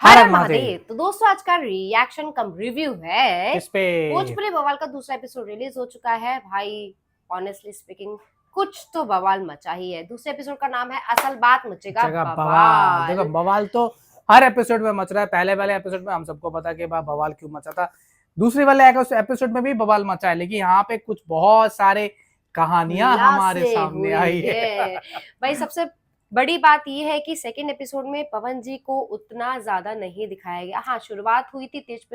हर हर महादेव। तो दोस्तों आज का रिएक्शन कम रिव्यू है किस पे? भोजपुरी बवाल का दूसरा एपिसोड रिलीज हो चुका है भाई। ऑनेस्टली स्पीकिंग कुछ तो बवाल मचा ही है। दूसरे एपिसोड का नाम है असल बात मचेगा बवाल। देखो बवाल तो हर एपिसोड में मच रहा है। पहले वाले एपिसोड में हम सबको पता कि बवाल क्यों मचा था, दूसरे वाले एपिसोड में भी बवाल मचा है, लेकिन यहाँ पे कुछ बहुत सारे कहानियां हमारे सामने आई है। भाई सबसे बड़ी बात यह है कि सेकंड एपिसोड में पवन जी को उतना ज्यादा नहीं दिखाया गया। हाँ, शुरुआत हुई थी तेज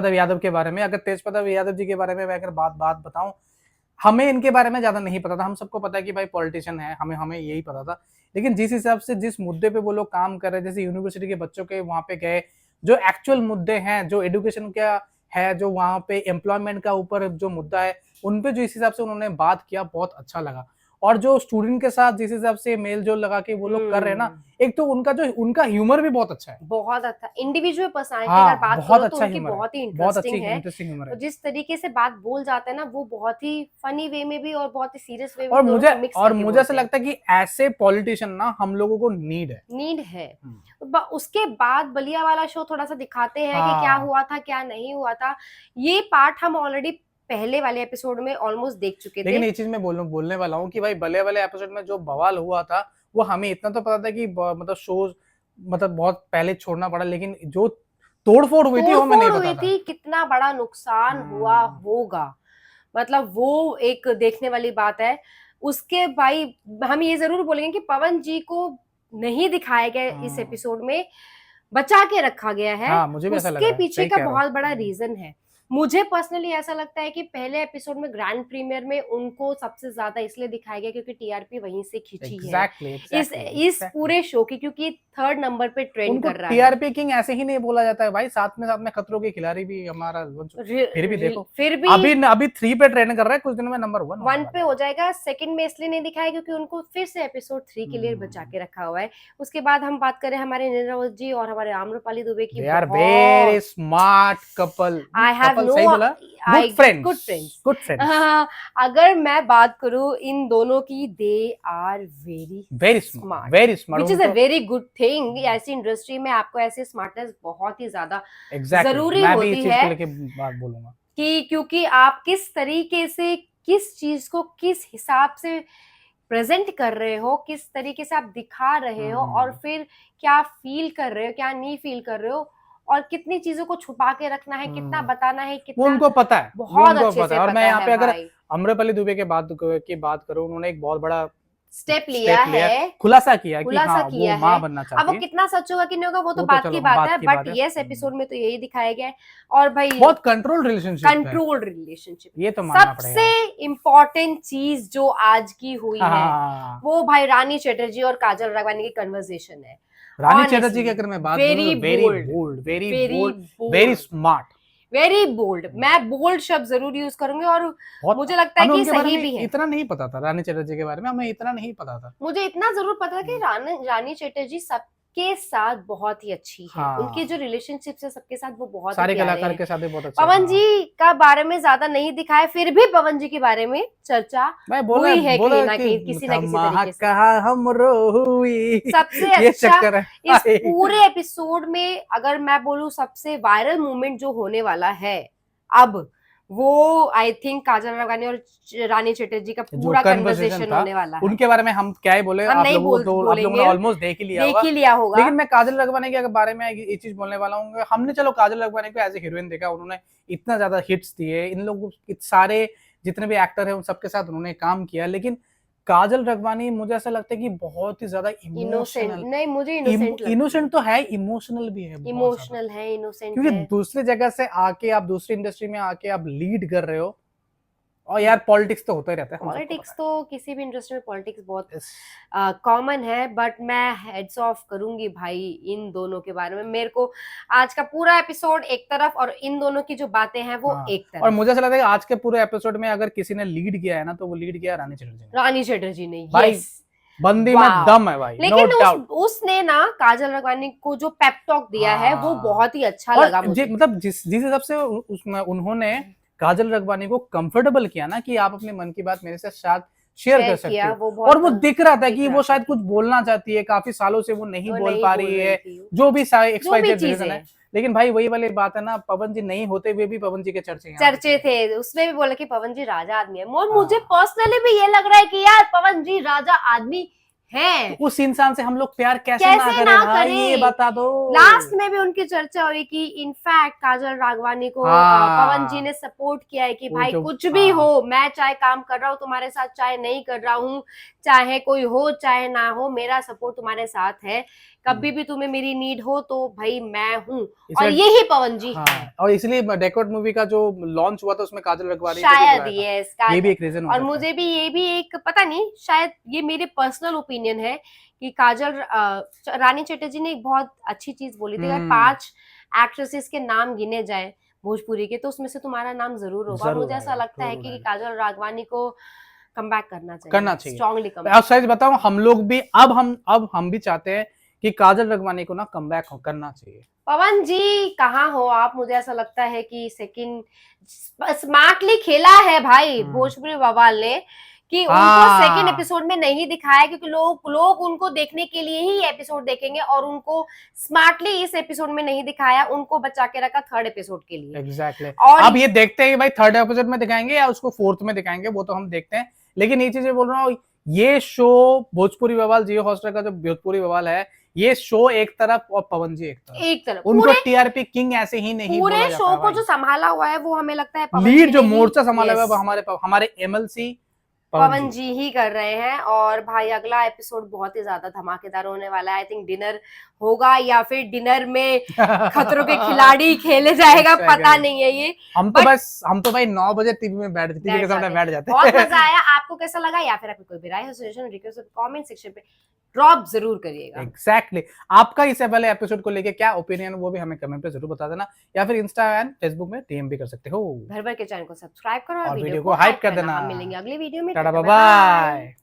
यादव के बारे में। अगर तेज प्रताप यादव जी के बारे में मैं अगर बात बताऊं, हमें इनके बारे में ज्यादा नहीं पता था। हम सबको पता है कि भाई पॉलिटिशियन है, हमें यही पता था। लेकिन जिस हिसाब से जिस मुद्दे पे वो लोग काम कर रहे हैं, जैसे यूनिवर्सिटी के बच्चों के वहां पे गए, जो एक्चुअल मुद्दे हैं, जो एजुकेशन का है, जो वहां पे एम्प्लॉयमेंट का ऊपर जो मुद्दा है, उन पे जो इस हिसाब से उन्होंने बात किया, बहुत अच्छा लगा। और जो स्टूडेंट के साथ जिस हिसाब से मेल जोल लगा के वो लोग कर रहे हैं ना, एक तो उनका ह्यूमर भी बहुत अच्छा है, बहुत अच्छा इंडिविजुअल पर्सनालिटी। हाँ, अगर बात बहुत करो अच्छा तो उनकी ह्यूमर है, बहुत ही बहुत अच्छी इंटरेस्टिंग ह्यूमर है। है। जिस तरीके से बात बोल जाते हैं ना, वो बहुत ही फनी वे में भी और बहुत ही सीरियस वे में और दोनों को मिक्स करके मुझे ऐसा लगता है कि ऐसे पॉलिटिशियन ना हम लोगों को नीड है। उसके बाद बलिया वाला शो थोड़ा सा दिखाते हैं कि क्या हाँ, हुआ था क्या नहीं हुआ था। ये पार्ट हम ऑलरेडी पहले वाले एपिसोड में ऑलमोस्ट देख चुके थे। लेकिन ये चीज मैं बोलने वाला हूँ कि भाई बल्ले वाले एपिसोड में जो बवाल हुआ था, वो हमें इतना तो पता था कि मतलब शोज मतलब बहुत पहले छोड़ना पड़ा, लेकिन जो तोड़फोड़ हुई थी वो हमें नहीं पता था। कितना बड़ा नुकसान हुआ होगा, मतलब वो एक देखने वाली बात है। उसके भाई हम ये जरूर बोलेंगे कि पवन जी को नहीं दिखाया गया इस एपिसोड में, बचा के रखा गया है। हाँ, मुझे भी ऐसा लग उसके रहा है, पीछे सही का कह रहा बहुत बड़ा हूँ। रीजन है। मुझे पर्सनली ऐसा लगता है कि पहले एपिसोड में ग्रैंड प्रीमियर में उनको सबसे ज्यादा इसलिए दिखाया गया क्योंकि टीआरपी वहीं से खींची है इस पूरे शो की, क्योंकि थर्ड नंबर पे ट्रेंड कर रहा है। टीआरपी किंग ऐसे ही नहीं बोला जाता है भाई, साथ में खतरों के खिलाड़ी भी हमारा फिर भी देखो, फिर भी अभी 3 पे ट्रेंड कर रहा है, कुछ दिनों में नंबर 1 पे हो जाएगा। सेकंड में इसलिए नहीं दिखाया क्योंकि उनको फिर से एपिसोड 3 के लिए बचा के रखा हुआ है। उसके बाद हम बात करें हमारे नीरज जी और हमारे आम्रपाली दुबे की। They are very smart couple. I have no सही बोला, गुड फ्रेंड्स। अगर मैं बात करूं इन दोनों की, they are very smart, which is a very good thing. ऐसी इंडस्ट्री में आपको ऐसे स्मार्टनेस बहुत ही ज्यादा जरूरी होती है। बात बोलूंगा कि क्योंकि आप किस तरीके से किस चीज को किस हिसाब से प्रेजेंट कर रहे हो, किस तरीके से आप दिखा रहे हो, और फिर क्या फील कर रहे हो क्या नहीं फील कर रहे हो, और कितनी चीजों को छुपा के रखना है, कितना बताना है, कितना, वो उनको पता है, बहुत अच्छे से। और मैं यहाँ पे अगर आम्रपाली दुबे की बात करूं, उन्होंने एक बहुत बड़ा स्टेप लिया है, खुलासा किया कि हाँ, वो माँ बनना चाहती है। अब वो कितना सच होगा कि नहीं होगा वो तो बात की बात है, बट यस एपिसोड में तो यही दिखाया गया है। और भाई बहुत कंट्रोल्ड रिलेशनशिप, ये तो मानना पड़ेगा। सबसे इम्पोर्टेंट चीज जो आज की हुई है वो भाई रानी चैटर्जी और काजल राघवानी की कन्वर्सेशन है। रानी चैटर्जी की अगर मैं बात करूं, very bold, very smart, very bold. मैं बोल्ड शब्द जरूर यूज करूंगी, और मुझे लगता है कि सही भी है। इतना नहीं पता था रानी चैटर्जी के बारे में, हमें इतना नहीं पता था। मुझे इतना जरूर पता था कि रानी चैटर्जी सबके साथ बहुत ही अच्छी है। उनके जो रिलेशनशिप है सबके साथ वो बहुत सारे कलाकार के साथ भी बहुत अच्छा। पवन जी का बारे में ज्यादा नहीं दिखाया, फिर भी पवन जी के बारे में चर्चा हुई है कहीं ना कहीं, किसी ना किसी तरीके से। सबसे अच्छा इस पूरे एपिसोड में अगर मैं बोलूं, सबसे वायरल मूवमेंट जो होने वाला है अब, वो आई थिंक काजल राघवानी और रानी चैटर्जी का पूरा कन्वर्सेशन होने वाला है। उनके बारे में हम क्या ही बोले, आप लोगों ने ऑलमोस्ट देख ही लिया होगा। लेकिन मैं काजल राघवानी के बारे में ये चीज बोलने वाला हूँ। हमने चलो काजल राघवानी को एज ए हीरोइन देखा, उन्होंने इतना ज्यादा हिट्स दिए, इन लोगों सारे जितने भी एक्टर है उन सबके साथ उन्होंने काम किया, लेकिन काजल राघवानी मुझे ऐसा लगता है कि बहुत ही ज्यादा इमोशनल, नहीं मुझे इनोसेंट तो है, इमोशनल भी है, इनोसेंट, क्योंकि दूसरी जगह से आके आप दूसरी इंडस्ट्री में आके आप लीड कर रहे हो, और यार पॉलिटिक्स तो होता ही रहता है। पॉलिटिक्स तो किसी भी इंडस्ट्री में पॉलिटिक्स बहुत कॉमन है, बट मैं हेड्स ऑफ करूंगी भाई इन दोनों के बारे में। मेरे को आज का पूरा एपिसोड एक तरफ और इन दोनों की जो बातें हैं वो एक तरफ। और मुझे ऐसा लगता है आज के पूरे एपिसोड में अगर किसी ने लीड किया है ना, तो वो लीड किया रानी चैटर्जी ने। बंदी में दम है भाई, लेकिन उसने ना काजल राघवानी को जो पेप टॉक दिया है वो बहुत ही अच्छा लगा मुझे। मतलब जिस हिसाब से उसमें उन्होंने काजल राघवानी को कंफर्टेबल किया ना, कि आप अपने मन की बात मेरे से शेयर कर सकते किया, हो। वो और वो बहुत दिख रहा था दिख कि रहा वो था। शायद कुछ बोलना चाहती है, काफी सालों से वो नहीं वो बोल नहीं पा बोल रही रही है, थी, जो भी जो भी एक्सवाइजेड चीज रीजन है। है। लेकिन भाई वही वाली बात है ना, पवन जी नहीं होते हुए भी पवन जी के चर्चे यहाँ पे चर्चे थे। थे, उसमें भी बोला कि पवन जी राजा आदमी है। और हाँ। मुझे पर्सनली भी ये लग रहा है कि यार पवन जी राजा आदमी तो हैं। उस इंसान से हम लोग प्यार कैसे ना कैसे करें ना भाई, ये करें। बता दो। लास्ट में भी उनकी चर्चा हुई कि इनफैक्ट काजल राघवानी को पवन जी हाँ, ने सपोर्ट किया है कि वो भाई जो कुछ भी हाँ हो, मैं चाहे काम कर रहा हूँ तुम्हारे साथ, चाहे नहीं कर रहा हूँ, चाहे कोई हो चाहे ना हो, मेरा सपोर्ट तुम्हारे साथ है। कभी भी तुम्हें मेरी नीड हो तो भाई मैं हूँ। और इसलिए यही पवन जी हाँ, है। और इसलिए डेकोड मूवी का जो लॉन्च हुआ था उसमें काजल रखवानी को भी शायद बुलाया था। ये ये भी एक रीजन हो और सकता है। मुझे भी ये भी एक पता नहीं, शायद ये मेरे पर्सनल ओपिनियन है कि काजल रानी चटर्जी ने एक बहुत अच्छी चीज बोली थी, अगर 5 एक्ट्रेसेस के नाम गिने जाए भोजपुरी के तो उसमें से तुम्हारा नाम जरूर होगा। और जरूर मुझे ऐसा आएगा, लगता है जरूर कि आएगा। काजल राघवानी को कम बैक करना करना चाहिए, चाहिए। स्ट्रांगली कम अब सच बताऊं, हम लोग भी अब हम भी चाहते हैं कि काजल रघवानी को ना कमबैक करना चाहिए। पवन जी कहाँ हो आप, मुझे ऐसा लगता है कि सेकंड स्मार्टली खेला है भाई भोजपुरी बवाल ने, कि उनको सेकंड हाँ, एपिसोड में नहीं दिखाया, क्योंकि लोग उनको देखने के लिए ही एपिसोड देखेंगे, और उनको स्मार्टली इस एपिसोड में नहीं दिखाया, उनको बचा के रखा थर्ड एपिसोड के लिए। एग्जैक्टली। और अब ये देखते हैं कि भाई थर्ड एपिसोड में दिखाएंगे या उसको फोर्थ में दिखाएंगे, वो तो हम देखते हैं। लेकिन ये चीजें बोल रहा हूँ, ये शो भोजपुरी बवाल, जियो हॉटस्टार का जो भोजपुरी बवाल है, ये शो एक तरफ और पवन जी एक तरफ। उनको पूरे टीआरपी किंग ऐसे ही नहीं बोला पूरे जाता शो है को भाई। जो संभाला हुआ है वो हमें लगता है पवन लीड जी जो ने ही- मोर्चा संभाला हुआ है वो Yes, हमारे एमएलसी पवन जी ही कर रहे हैं। और भाई अगला एपिसोड बहुत ही ज्यादा धमाकेदार होने वाला है। आई थिंक डिनर होगा या फिर डिनर में खतरों के खिलाड़ी खेले जाएगा, पता नहीं है ये। हम तो भाई 9 बजे टीवी में टीवी के सामने बैठ जाते बहुत हैं। मजा आया। आपको कैसा लगा, या फिर आपकी कोई भी राय, सजेशन, रिक्वेस्ट कमेंट सेक्शन पे ड्रॉप जरूर करिएगा। एग्जैक्टली। आपका इस वाले एपिसोड को लेके क्या ओपिनियन, वो भी हमें कमेंट पे जरूर बता देना, या फिर इंस्टा एंड फेसबुक में डीएम भी कर सकते हो। भर भर के चैनल को सब्सक्राइब करो और और वीडियो वीडियो को को हाइप हाइप कर करना। देना। हम मिलेंगे अगले वीडियो में। Tata tata bye bye.